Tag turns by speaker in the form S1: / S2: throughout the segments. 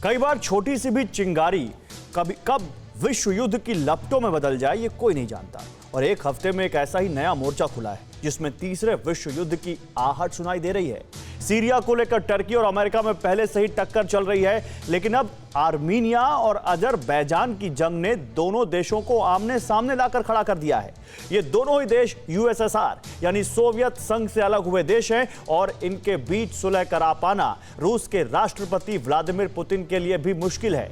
S1: कई बार छोटी सी भी चिंगारी कब विश्व युद्ध की लपटों में बदल जाए ये कोई नहीं जानता। और एक हफ्ते में एक ऐसा ही नया मोर्चा खुला है जिसमें तीसरे विश्व युद्ध की आहट सुनाई दे रही है। सीरिया को लेकर टर्की और अमेरिका में पहले से ही टक्कर चल रही है, लेकिन अब आर्मीनिया और अजरबैजान की जंग ने दोनों देशों को आमने सामने लाकर खड़ा कर दिया है। ये दोनों ही देश यूएसएसआर यानी सोवियत संघ से अलग हुए देश हैं और इनके बीच सुलह करा पाना रूस के राष्ट्रपति व्लादिमीर पुतिन के लिए भी मुश्किल है।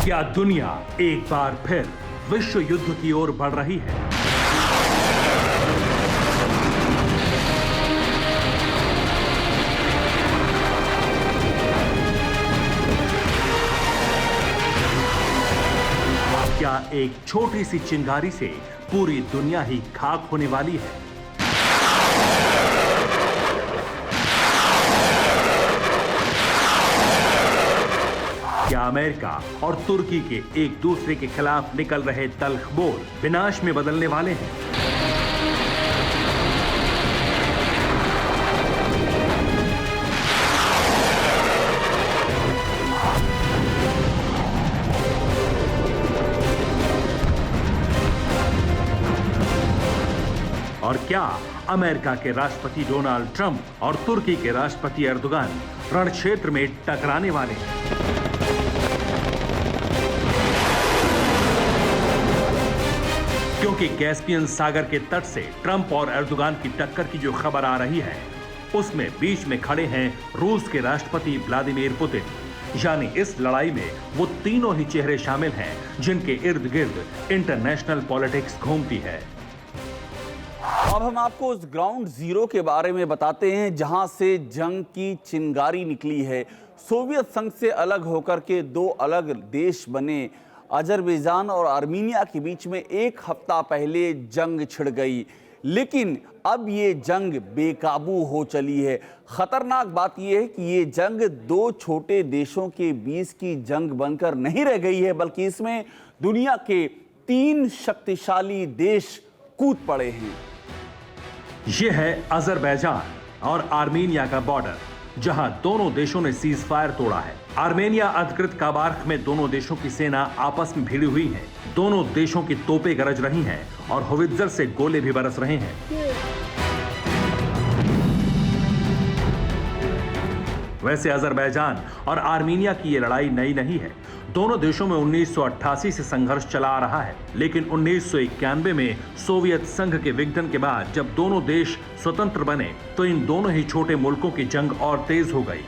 S2: क्या दुनिया एक बार फिर विश्व युद्ध की ओर बढ़ रही है? क्या एक छोटी सी चिंगारी से पूरी दुनिया ही खाक होने वाली है? क्या अमेरिका और तुर्की के एक दूसरे के खिलाफ निकल रहे तल्ख बोल विनाश में बदलने वाले हैं? और क्या अमेरिका के राष्ट्रपति डोनाल्ड ट्रंप और तुर्की के राष्ट्रपति एर्दोगान रण क्षेत्र में टकराने वाले हैं? क्योंकि कैस्पियन सागर के तट से ट्रंप और एर्दोगान की टक्कर की जो खबर आ रही है, उसमें बीच में खड़े हैं रूस के राष्ट्रपति व्लादिमीर पुतिन। यानी इस लड़ाई में वो तीनों ही चेहरे शामिल हैं जिनके इर्द गिर्द इंटरनेशनल पॉलिटिक्स घूमती है।
S3: अब हम आपको उस ग्राउंड जीरो के बारे में बताते हैं जहां से जंग की चिंगारी निकली है। सोवियत संघ से अलग होकर के दो अलग देश बने अजरबैजान और आर्मीनिया के बीच में एक हफ्ता पहले जंग छिड़ गई, लेकिन अब ये जंग बेकाबू हो चली है। खतरनाक बात यह है कि ये जंग दो छोटे देशों के बीच की जंग बनकर नहीं रह गई है, बल्कि इसमें दुनिया के 3 शक्तिशाली देश कूद पड़े हैं।
S2: यह है अजरबैजान और आर्मीनिया का बॉर्डर, जहां दोनों देशों ने सीज फायर तोड़ा है। आर्मेनिया अधिकृत काबार्ख में दोनों देशों की सेना आपस में भिड़ी हुई है। दोनों देशों की तोपें गरज रही हैं और होवित्जर से गोले भी बरस रहे हैं। वैसे अजरबैजान और आर्मीनिया की ये लड़ाई नई नहीं है। दोनों देशों में 1988 से संघर्ष चला आ रहा है, लेकिन 1991 में सोवियत संघ के विघटन के बाद जब दोनों देश स्वतंत्र बने तो इन दोनों ही छोटे मुल्कों की जंग और तेज हो गई।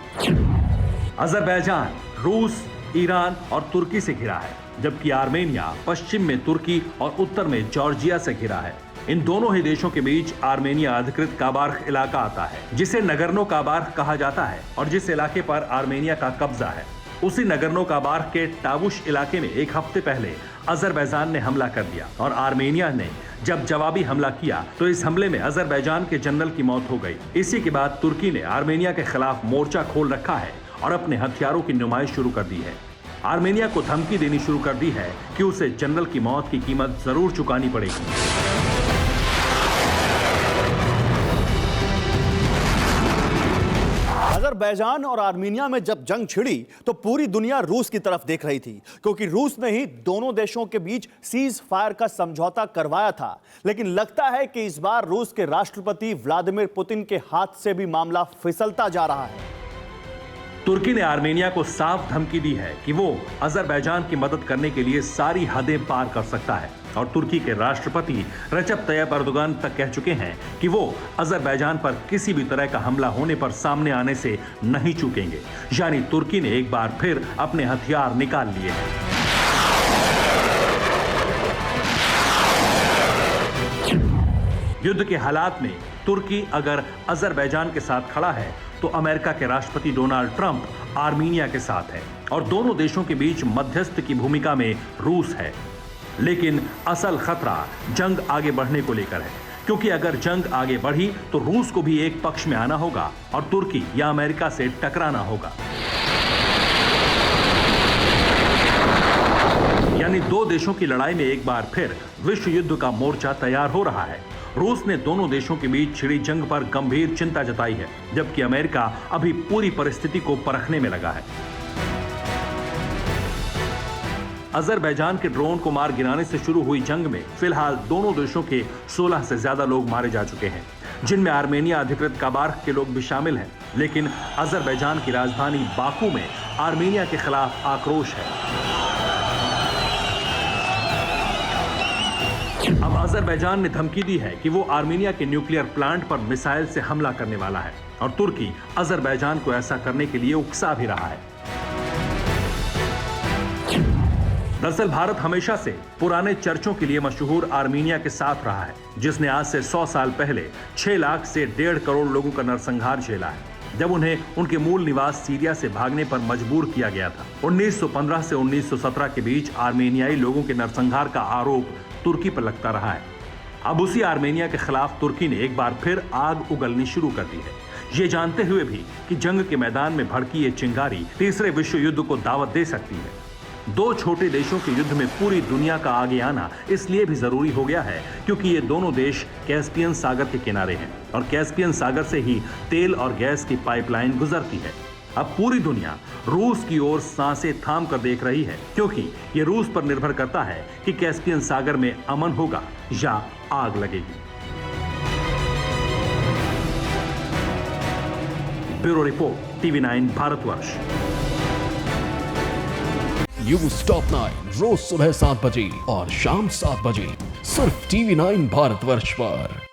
S2: अजरबैजान रूस, ईरान और तुर्की से घिरा है, जबकि आर्मेनिया पश्चिम में तुर्की और उत्तर में जॉर्जिया से घिरा है। इन दोनों ही देशों के बीच आर्मेनिया अधिकृत काबार्ख इलाका आता है, जिसे नगर्नो काबार्ख कहा जाता है और जिस इलाके पर आर्मेनिया का कब्जा है। उसी नगर्नो काबार्ख के टाबुश इलाके में एक हफ्ते पहले अजरबैजान ने हमला कर दिया और आर्मेनिया ने जब जवाबी हमला किया तो इस हमले में अजरबैजान के जनरल की मौत हो गई। इसी के बाद तुर्की ने आर्मेनिया के खिलाफ मोर्चा खोल रखा है और अपने हथियारों की नुमाइश शुरू कर दी है। आर्मेनिया को धमकी देनी शुरू कर दी है कि उसे जनरल की मौत की कीमत जरूर चुकानी पड़ेगी।
S1: अजरबैजान और आर्मीनिया में जब जंग छिड़ी तो पूरी दुनिया रूस की तरफ देख रही थी, क्योंकि रूस ने ही दोनों देशों के बीच सीज फायर का समझौता करवाया था। लेकिन लगता है कि इस बार रूस के राष्ट्रपति व्लादिमीर पुतिन के हाथ से भी मामला फिसलता जा रहा है।
S2: तुर्की ने आर्मेनिया को साफ धमकी दी है कि वो अजरबैजान की मदद करने के लिए सारी हदें पार कर सकता है और तुर्की के राष्ट्रपति रजब तय्यप एर्दोगान तक कह चुके हैं कि वो अजरबैजान पर किसी भी तरह का हमला होने पर सामने आने से नहीं चूकेंगे। यानी तुर्की ने एक बार फिर अपने हथियार निकाल लिए हैं। युद्ध के हालात में तुर्की अगर अजरबैजान के साथ खड़ा है तो अमेरिका के राष्ट्रपति डोनाल्ड ट्रंप आर्मीनिया के साथ है और दोनों देशों के बीच मध्यस्थ की भूमिका में रूस है। लेकिन असल खतरा जंग आगे बढ़ने को लेकर है, क्योंकि अगर जंग आगे बढ़ी तो रूस को भी एक पक्ष में आना होगा और तुर्की या अमेरिका से टकराना होगा। यानी दो देशों की लड़ाई में एक बार फिर विश्व युद्ध का मोर्चा तैयार हो रहा है। रूस ने दोनों देशों के बीच छिड़ी जंग पर गंभीर चिंता जताई है, जबकि अमेरिका अभी पूरी परिस्थिति को परखने में लगा है। अजरबैजान के ड्रोन को मार गिराने से शुरू हुई जंग में फिलहाल दोनों देशों के 16 से ज्यादा लोग मारे जा चुके हैं, जिनमें आर्मेनिया अधिकृत काबार्ख के लोग भी शामिल हैं। लेकिन अजरबैजान की राजधानी बाकू में आर्मेनिया के खिलाफ आक्रोश है। अब अजरबैजान ने धमकी दी है कि वो आर्मेनिया के न्यूक्लियर प्लांट पर मिसाइल से हमला करने वाला है और तुर्की अजरबैजान को ऐसा करने के लिए उकसा भी रहा है। दरअसल भारत हमेशा से पुराने चर्चों के लिए मशहूर आर्मेनिया के साथ रहा है, जिसने आज से 100 साल पहले 6 लाख से 1.5 करोड़ लोगों का नरसंहार झेला है, जब उन्हें उनके मूल निवास सीरिया से भागने पर मजबूर किया गया था। 1915 से 1917 के बीच आर्मेनियाई लोगों के नरसंहार का आरोप तुर्की पर लगता रहा है। अब उसी आर्मेनिया के खिलाफ तुर्की ने एक बार फिर आग उगलनी शुरू कर दी है, ये जानते हुए भी कि जंग के मैदान में भड़की ये चिंगारी तीसरे विश्व युद्ध को दावत दे सकती है। दो छोटे देशों के युद्ध में पूरी दुनिया का आगे आना इसलिए भी जरूरी हो गया है क्योंकि ये दोनों देश कैस्पियन सागर के किनारे हैं और कैस्पियन सागर से ही तेल और गैस की पाइपलाइन गुजरती है। अब पूरी दुनिया रूस की ओर सांसें थाम कर देख रही है, क्योंकि ये रूस पर निर्भर करता है कि कैस्पियन सागर में अमन होगा या आग लगेगी। Bureau report, TV9 Bharatvarsh.
S4: News top 9 रोज सुबह 7 बजे और शाम 7 बजे सिर्फ TV9 भारतवर्ष पर।